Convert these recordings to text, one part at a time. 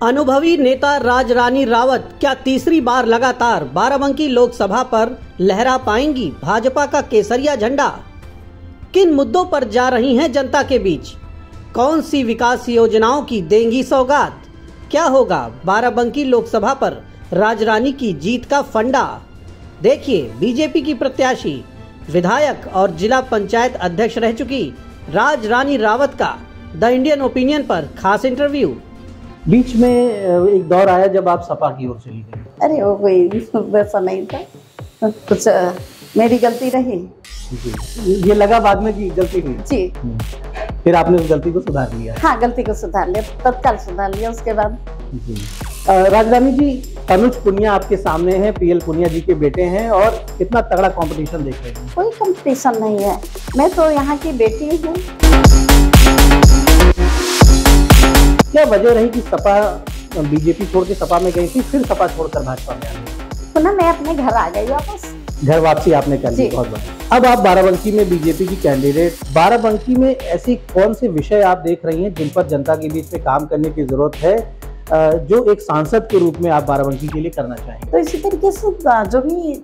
अनुभवी नेता राजरानी रावत क्या तीसरी बार लगातार बाराबंकी लोकसभा पर लहरा पाएंगी भाजपा का केसरिया झंडा? किन मुद्दों पर जा रही हैं जनता के बीच? कौन सी विकास योजनाओं की देंगी सौगात? क्या होगा बाराबंकी लोकसभा पर राजरानी की जीत का फंडा? देखिए बीजेपी की प्रत्याशी, विधायक और जिला पंचायत अध्यक्ष रह चुकी राजरानी रावत का द इंडियन ओपिनियन पर खास इंटरव्यू। बीच में एक दौर आया जब आप सपा की ओर चली गई। अरे वो कोई वैसा नहीं था, कुछ मेरी गलती रही जी। ये लगा बाद में कि गलती हुई जी। फिर आपने उस गलती को सुधार लिया? हाँ, गलती को सुधार लिया, तत्काल सुधार लिया उसके बाद जी। राजरानी जी, अनुज पुनिया आपके सामने हैं, पीएल पुनिया जी के बेटे हैं और कितना तगड़ा कंपटीशन देख रहे हैं। कोई कंपटीशन नहीं है, मैं तो यहाँ की बेटी हूँ। क्या वजह रही कि सपा बीजेपी छोड़ के सपा में गई थी, फिर सपा छोड़कर भाजपा में आ गई? पुनः मैं अपने घर आ गई वापस। घर वापसी आपने कर ली, बहुत बढ़िया। अब आप बाराबंकी में बीजेपी की कैंडिडेट, बाराबंकी में ऐसी कौन से विषय आप देख रही हैं जिन पर जनता के बीच में काम करने की जरूरत है, जो एक सांसद के रूप में आप बाराबंकी के लिए करना चाहेंगे? तो इसी तरीके से जो भी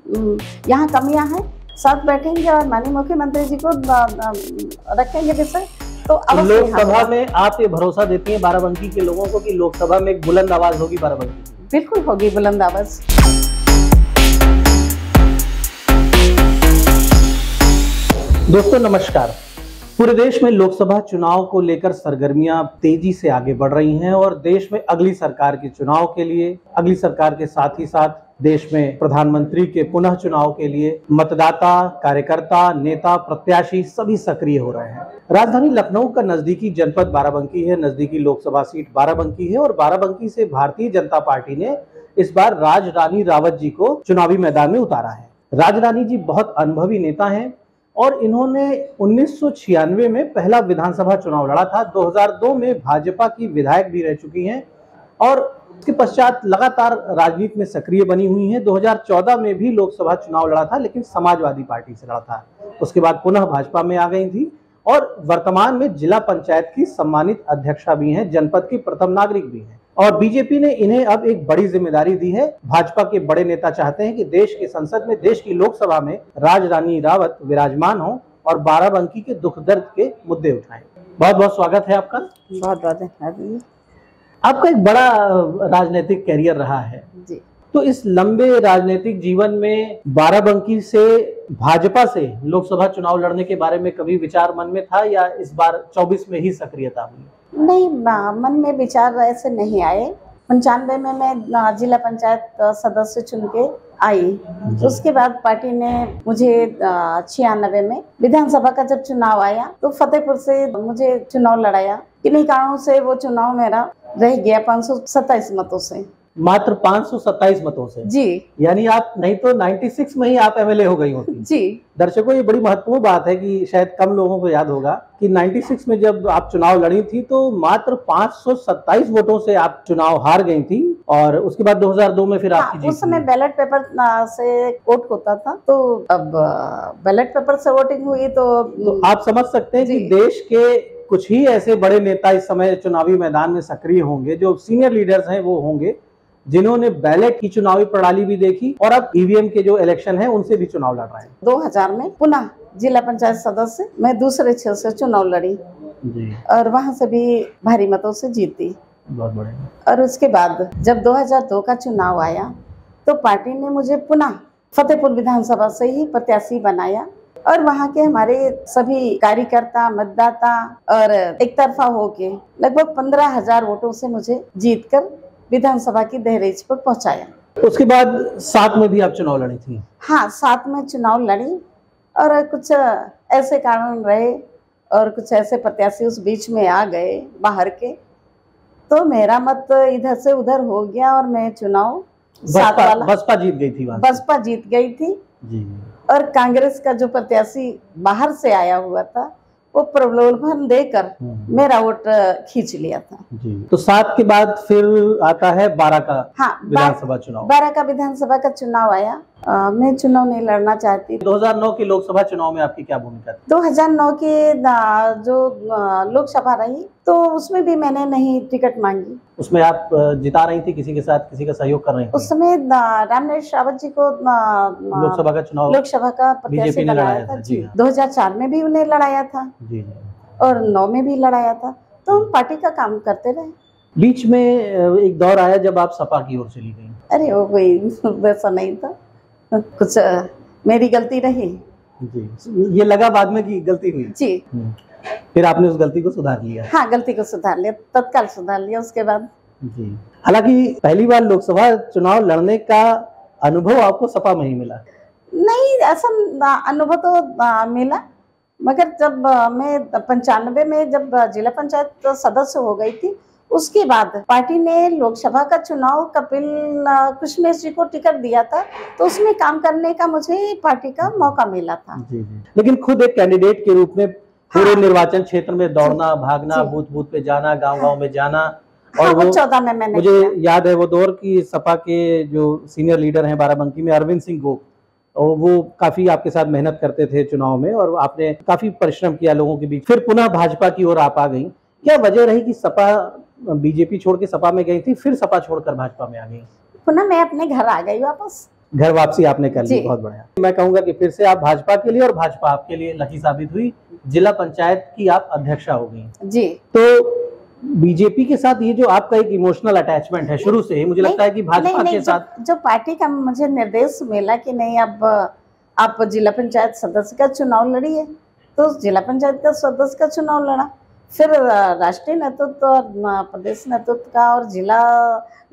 यहाँ कमियां हैं, साथ बैठेंगे और माननीय मुख्यमंत्री जी को रखेंगे विषय। तो लोकसभा में आप ये भरोसा देती हैं बाराबंकी के लोगों को कि लोकसभा में एक बुलंद आवाज होगी बाराबंकी की? बिल्कुल होगी बुलंद आवाज। दोस्तों नमस्कार। पूरे देश में लोकसभा चुनाव को लेकर सरगर्मियां तेजी से आगे बढ़ रही हैं और देश में अगली सरकार के चुनाव के लिए, अगली सरकार के साथ ही साथ देश में प्रधानमंत्री के पुनः चुनाव के लिए मतदाता, कार्यकर्ता, नेता, प्रत्याशी सभी सक्रिय हो रहे हैं। राजधानी लखनऊ का नजदीकी जनपद बाराबंकी है, नजदीकी लोकसभा सीट बाराबंकी है और बाराबंकी से भारतीय जनता पार्टी ने इस बार राजरानी रावत जी को चुनावी मैदान में उतारा है। राजरानी जी बहुत अनुभवी नेता हैं और इन्होंने 1996 में पहला विधानसभा चुनाव लड़ा था। 2002 में भाजपा की विधायक भी रह चुकी हैं और उसके पश्चात लगातार राजनीति में सक्रिय बनी हुई हैं। 2014 में भी लोकसभा चुनाव लड़ा था, लेकिन समाजवादी पार्टी से लड़ा था। उसके बाद पुनः भाजपा में आ गई थी और वर्तमान में जिला पंचायत की सम्मानित अध्यक्षा भी हैं, जनपद की प्रथम नागरिक भी हैं। और बीजेपी ने इन्हें अब एक बड़ी जिम्मेदारी दी है। भाजपा के बड़े नेता चाहते हैं कि देश की संसद में, देश की लोकसभा में राजरानी रावत विराजमान हो और बाराबंकी के दुख दर्द के मुद्दे उठाएं। बहुत बहुत स्वागत है आपका। बहुत बहुत धन्यवाद। आपका एक बड़ा राजनीतिक कैरियर रहा है जी। तो इस लंबे राजनीतिक जीवन में बाराबंकी से भाजपा से लोकसभा चुनाव लड़ने के बारे में कभी विचार मन में था या इस बार 24 में ही सक्रियता हुई? नहीं, मन में विचार ऐसे नहीं आए। 95 में मैं जिला पंचायत सदस्य चुन के आई। उसके बाद पार्टी ने मुझे 96 में विधानसभा का जब चुनाव आया तो फतेहपुर से मुझे चुनाव लड़ाया। किन्हीं कारणों से वो चुनाव मेरा रह गया 527 मतों से। मात्र 527 मतों से? जी। यानी आप नहीं तो 96 में ही आप एमएलए हो गई होती। जी। दर्शकों, ये बड़ी महत्वपूर्ण बात है कि शायद कम लोगों को याद होगा कि 96 में जब आप चुनाव लड़ी थी तो मात्र 527 वोटों से आप चुनाव हार गई थी और उसके बाद 2002 में फिर आपकी जीत। उस समय बैलेट पेपर से वोट होता था, तो अब बैलेट पेपर से वोटिंग हुई तो आप समझ सकते हैं कि देश के कुछ ही ऐसे बड़े नेता इस समय चुनावी मैदान में सक्रिय होंगे, जो सीनियर लीडर्स हैं वो होंगे, जिन्होंने बैलेट की चुनावी प्रणाली भी देखी और अब ईवीएम के जो इलेक्शन है उनसे भी चुनाव लड़ रहे हैं। 2000 में पुनः जिला पंचायत सदस्य मैं दूसरे क्षेत्र से चुनाव लड़ी जी और वहां से भी भारी मतों से जीती। बहुत बढ़िया। और उसके बाद जब 2002 का चुनाव आया तो पार्टी ने मुझे पुनः फतेहपुर विधानसभा से ही प्रत्याशी बनाया और वहाँ के हमारे सभी कार्यकर्ता, मतदाता और एक तरफा होके लगभग 15,000 वोटों से मुझे जीतकर विधानसभा की दहलीज पर पहुंचाया। उसके बाद 7 में भी आप चुनाव लड़ी थी? हाँ, 7 में चुनाव लड़ी और कुछ ऐसे कारण रहे और कुछ ऐसे प्रत्याशी उस बीच में आ गए बाहर के, तो मेरा मत इधर से उधर हो गया और मैं चुनाव बसपा जीत गई थी। बसपा जीत गई थी जी। और कांग्रेस का जो प्रत्याशी बाहर से आया हुआ था वो प्रलोभन देकर मेरा वोट खींच लिया था जी। तो 7 के बाद फिर आता है 12 का विधानसभा चुनाव। 12 का विधानसभा का चुनाव आया। मैं चुनाव नहीं लड़ना चाहती। 2009 के लोकसभा चुनाव में आपकी क्या भूमिका थी? 2009 के जो लोकसभा रही तो उसमें भी मैंने नहीं टिकट मांगी। उसमें आप जिता रही थी किसी के साथ, किसी का सहयोग कर रही थी? उस समय रामनरेश रावत जी को लोकसभा का चुनाव लोकसभा का बीजेपी प्रत्याशी ने बनाया लड़ाया था था, जी। जी हाँ। 2004 में भी उन्हें लड़ाया था जी जी। और 9 में भी लड़ाया था। तो हम पार्टी का काम करते रहे। बीच में एक दौर आया जब आप सपा की ओर चली गई। अरे वो कोई वैसा नहीं था, कुछ मेरी गलती रही जी, ये लगा बाद में कि गलती हुई जी। फिर आपने उस गलती को सुधार लिया? हाँ, गलती को सुधार लिया, तत्काल सुधार लिया उसके बाद। जी। हालांकि पहली बार लोकसभा चुनाव लड़ने का अनुभव आपको सपा में ही मिला? नहीं, ऐसा अनुभव तो मिला, मगर जब मैं 95 में जब जिला पंचायत सदस्य हो गई थी, उसके बाद पार्टी ने लोकसभा का चुनाव कपिल कुशमेश जी को टिकट दिया था, तो उसमें काम करने का मुझे पार्टी का मौका मिला था। जी जी। लेकिन खुद एक कैंडिडेट के रूप में पूरे निर्वाचन क्षेत्र में दौड़ना, भागना, बूथ बूथ पे जाना, गांव-गांव में जाना, और हाँ, वो 14 में मैंने मुझे याद है वो दौर की सपा के जो सीनियर लीडर हैं बाराबंकी में, अरविंद सिंह गोप, और वो काफी आपके साथ मेहनत करते थे चुनाव में, और आपने काफी परिश्रम किया लोगों के बीच। फिर पुनः भाजपा की ओर आप आ गई। क्या वजह रही कि सपा, बीजेपी छोड़ के सपा में गई थी, फिर सपा छोड़कर भाजपा में आ गई? पुनः मैं अपने घर आ गई वापस। घर वापसी आपने कर ली, जी। बहुत बढ़िया। मैं कहूंगा कि फिर से आप भाजपा के लिए, और भाजपा आपके लिए लकी साबित हुई, जिला पंचायत की आप अध्यक्षा हो गई। जी। तो बीजेपी के साथ ये जो आपका एक इमोशनल अटैचमेंट है शुरू से ही, मुझे लगता है कि भाजपा के साथ जो पार्टी का मुझे निर्देश मिला कि नहीं, अब आप जिला पंचायत सदस्य का चुनाव लड़िए, तो जिला पंचायत का सदस्य का चुनाव लड़ा। फिर राष्ट्रीय नेतृत्व और प्रदेश नेतृत्व का और जिला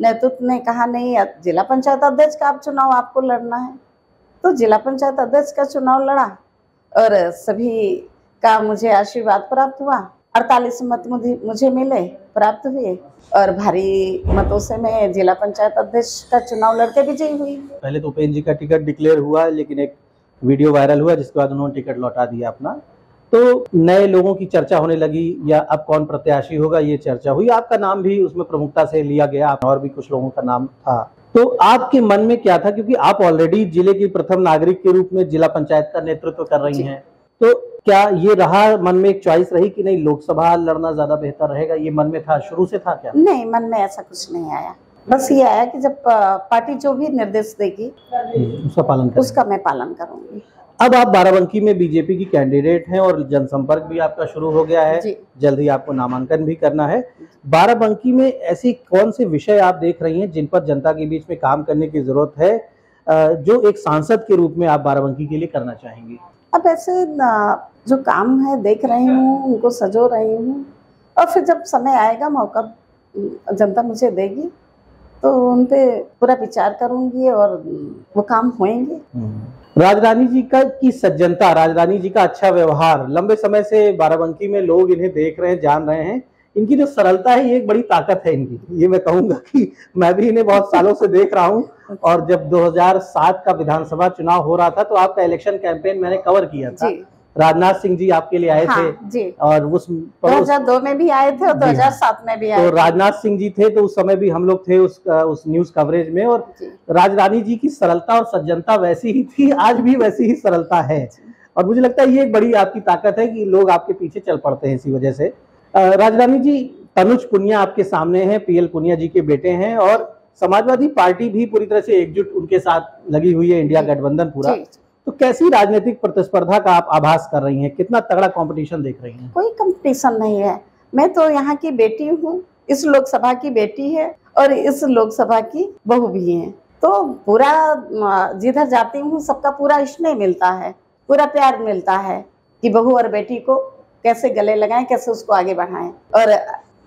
नेतृत्व ने कहा नहीं, जिला पंचायत अध्यक्ष का आप चुनाव आपको लड़ना है, तो जिला पंचायत अध्यक्ष का चुनाव लड़ा और सभी का मुझे आशीर्वाद प्राप्त हुआ। 48 मत मुझे मिले, प्राप्त हुए, और भारी मतों से मैं जिला पंचायत अध्यक्ष का चुनाव लड़के विजयी हुई। पहले तो उपेंद्र जी का टिकट डिक्लेयर हुआ, लेकिन एक वीडियो वायरल हुआ जिसके बाद उन्होंने टिकट लौटा दिया अपना, तो नए लोगों की चर्चा होने लगी, या अब कौन प्रत्याशी होगा ये चर्चा हुई। आपका नाम भी उसमें प्रमुखता से लिया गया, और भी कुछ लोगों का नाम था। तो आपके मन में क्या था, क्योंकि आप ऑलरेडी जिले की प्रथम नागरिक के रूप में जिला पंचायत का नेतृत्व कर रही हैं, तो क्या ये रहा मन में एक चॉइस रही कि नहीं लोकसभा लड़ना ज्यादा बेहतर रहेगा, ये मन में था, शुरू से था क्या? नहीं, मन में ऐसा कुछ नहीं आया, बस ये आया कि जब पार्टी जो भी निर्देश देगी उसका मैं पालन करूंगी। अब आप बाराबंकी में बीजेपी की कैंडिडेट हैं और जनसंपर्क भी आपका शुरू हो गया है, जल्द ही आपको नामांकन भी करना है। बाराबंकी में ऐसी कौन से विषय आप देख रही हैं जिन पर जनता के बीच में काम करने की जरूरत है, जो एक सांसद के रूप में आप बाराबंकी के लिए करना चाहेंगी? अब ऐसे जो काम है देख रही हूँ, उनको सजो रही हूँ, और फिर जब समय आएगा, मौका जनता मुझे देगी, तो उन पे पूरा विचार करूंगी और वो काम होंगे। राजरानी जी की सज्जनता, राजरानी जी का अच्छा व्यवहार, लंबे समय से बाराबंकी में लोग इन्हें देख रहे हैं, जान रहे हैं। इनकी जो सरलता है, ये एक बड़ी ताकत है इनकी, ये मैं कहूंगा कि मैं भी इन्हें बहुत सालों से देख रहा हूं। और जब 2007 का विधानसभा चुनाव हो रहा था, तो आपका इलेक्शन कैंपेन मैंने कवर किया था। राजनाथ सिंह जी आपके लिए आए थे जी। और उस 2002 में भी आए थे और 2007 में भी आए तो राजनाथ सिंह जी थे, तो उस समय भी हम लोग थे उस न्यूज कवरेज में। और राजरानी जी की सरलता और सज्जनता वैसी ही थी, आज भी वैसी ही सरलता है, और मुझे लगता है ये एक बड़ी आपकी ताकत है कि लोग आपके पीछे चल पड़ते हैं इसी वजह से। राजरानी जी, तनुज पुनिया आपके सामने हैं, पीएल पुनिया जी के बेटे हैं, और समाजवादी पार्टी भी पूरी तरह से एकजुट उनके साथ लगी हुई है, इंडिया गठबंधन पूरा। तो कैसी राजनीतिक प्रतिस्पर्धा का आप आभास कर रही हैं, कितना तगड़ा कंपटीशन देख रही हैं? कोई कंपटीशन नहीं है, मैं तो यहाँ की बेटी हूँ, इस लोकसभा की बेटी है और इस लोकसभा की बहू भी है, तो पूरा जिधर जाती हूँ सबका पूरा स्नेह मिलता है, पूरा प्यार मिलता है कि बहू और बेटी को कैसे गले लगाएं, कैसे उसको आगे बढ़ाएं, और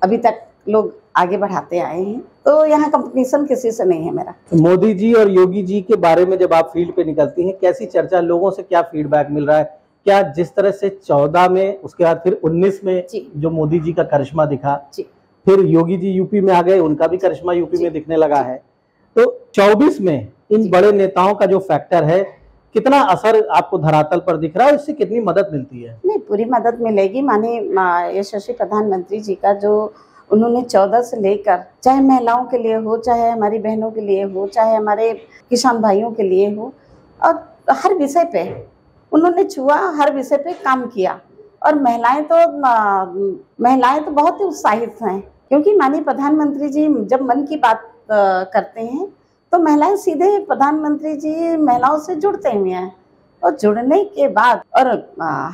अभी तक लोग आगे बढ़ाते आए हैं, तो यहाँ कंपटीशन किसी से नहीं है मेरा। मोदी जी और योगी जी के बारे में जब आप फील्ड पे निकलती हैं, कैसी चर्चा, लोगों से क्या फीडबैक मिल रहा है? क्या जिस तरह से 14 में, उसके बाद फिर 19 में जो मोदी जी का करिश्मा दिखा, फिर योगी जी यूपी में आ गए, उनका भी करिश्मा यूपी में दिखने लगा है, तो 24 में इन बड़े नेताओं का जो फैक्टर है, कितना असर आपको धरातल पर दिख रहा है, इससे कितनी मदद मिलती है? नहीं, पूरी मदद मिलेगी। माननीय यशस्वी प्रधानमंत्री जी का जो उन्होंने 14 से लेकर, चाहे महिलाओं के लिए हो, चाहे हमारी बहनों के लिए हो, चाहे हमारे किसान भाइयों के लिए हो, और हर विषय पे उन्होंने छुआ, हर विषय पे काम किया, और महिलाएं तो बहुत ही उत्साहित हैं, क्योंकि माननीय प्रधानमंत्री जी जब मन की बात करते हैं तो महिलाएं सीधे प्रधानमंत्री जी महिलाओं से जुड़ते हुए हैं। और जुड़ने के बाद और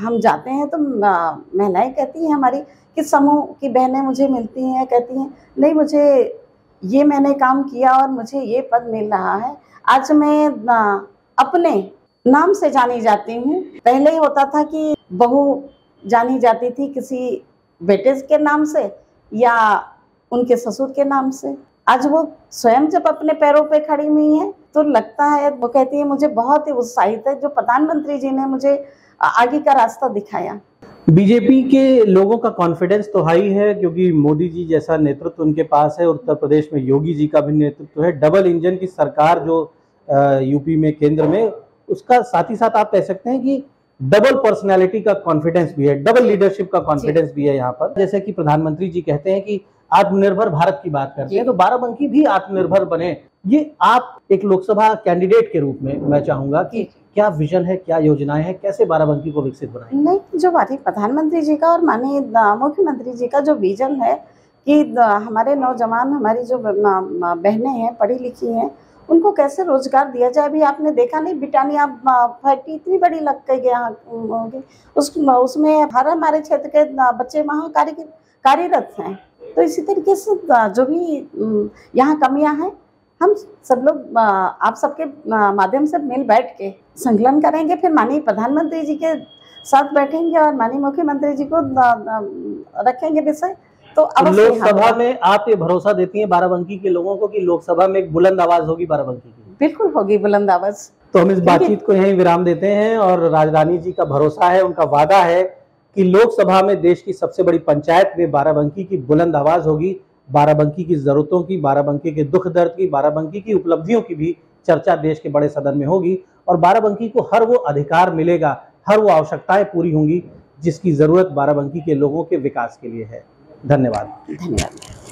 हम जाते हैं तो महिलाएं कहती हैं हमारी कि समूह की बहनें मुझे मिलती हैं, कहती हैं नहीं मुझे ये मैंने काम किया और मुझे ये पद मिल रहा है, आज मैं अपने नाम से जानी जाती हूँ। पहले होता था कि बहू जानी जाती थी किसी बेटे के नाम से या उनके ससुर के नाम से, आज वो स्वयं जब अपने पैरों पे खड़ी हुई हैं तो लगता है, वो कहती है मुझे बहुत ही उत्साहित है जो प्रधानमंत्री जी ने मुझे आगे का रास्ता दिखाया। बीजेपी के लोगों का कॉन्फिडेंस तो हाई है, क्योंकि मोदी जी जैसा नेतृत्व उनके पास है, उत्तर प्रदेश में योगी जी का भी नेतृत्व है, डबल इंजन की सरकार जो यूपी में केंद्र में, उसका साथ ही साथ आप कह सकते हैं कि डबल पर्सनैलिटी का कॉन्फिडेंस भी है, डबल लीडरशिप का कॉन्फिडेंस भी है यहाँ पर। जैसे कि प्रधानमंत्री जी कहते हैं कि आत्मनिर्भर भारत की बात करते हैं, तो बाराबंकी भी आत्मनिर्भर बने। ये आप एक लोकसभा कैंडिडेट के रूप में मैं चाहूंगा कि क्या विजन है, क्या योजनाएं हैं, कैसे बाराबंकी को विकसित बनाएं? नहीं, जो माननीय प्रधानमंत्री जी का और माननीय मुख्यमंत्री जी का जो विजन है कि हमारे नौजवान, हमारी जो बहनें हैं पढ़ी लिखी हैं, उनको कैसे रोजगार दिया जाए। अभी आपने देखा नहीं, ब्रिटानिया फैक्ट्री इतनी बड़ी लग गई होगी, उसमें हमारे क्षेत्र के बच्चे वहाँ कार्यरत हैं। तो इसी तरीके से जो भी यहाँ कमियां हैं, हम सब लोग आप सबके माध्यम से मिल बैठ के संकलन करेंगे, फिर माननीय प्रधानमंत्री जी के साथ बैठेंगे और माननीय मुख्यमंत्री जी को रखेंगे विषय। तो लोकसभा में आप ये भरोसा देती हैं बाराबंकी के लोगों को कि लोकसभा में एक बुलंद आवाज होगी बाराबंकी की? बिल्कुल होगी बुलंद आवाज। तो हम इस बातचीत को यहीं विराम देते हैं और राजरानी जी का भरोसा है, उनका वादा है कि लोकसभा में देश की सबसे बड़ी पंचायत में बाराबंकी की बुलंद आवाज होगी। बाराबंकी की जरूरतों की, बाराबंकी के दुख दर्द की, बाराबंकी की उपलब्धियों की भी चर्चा देश के बड़े सदन में होगी और बाराबंकी को हर वो अधिकार मिलेगा, हर वो आवश्यकताएं पूरी होंगी जिसकी जरूरत बाराबंकी के लोगों के विकास के लिए है। धन्यवाद। धन्यवाद।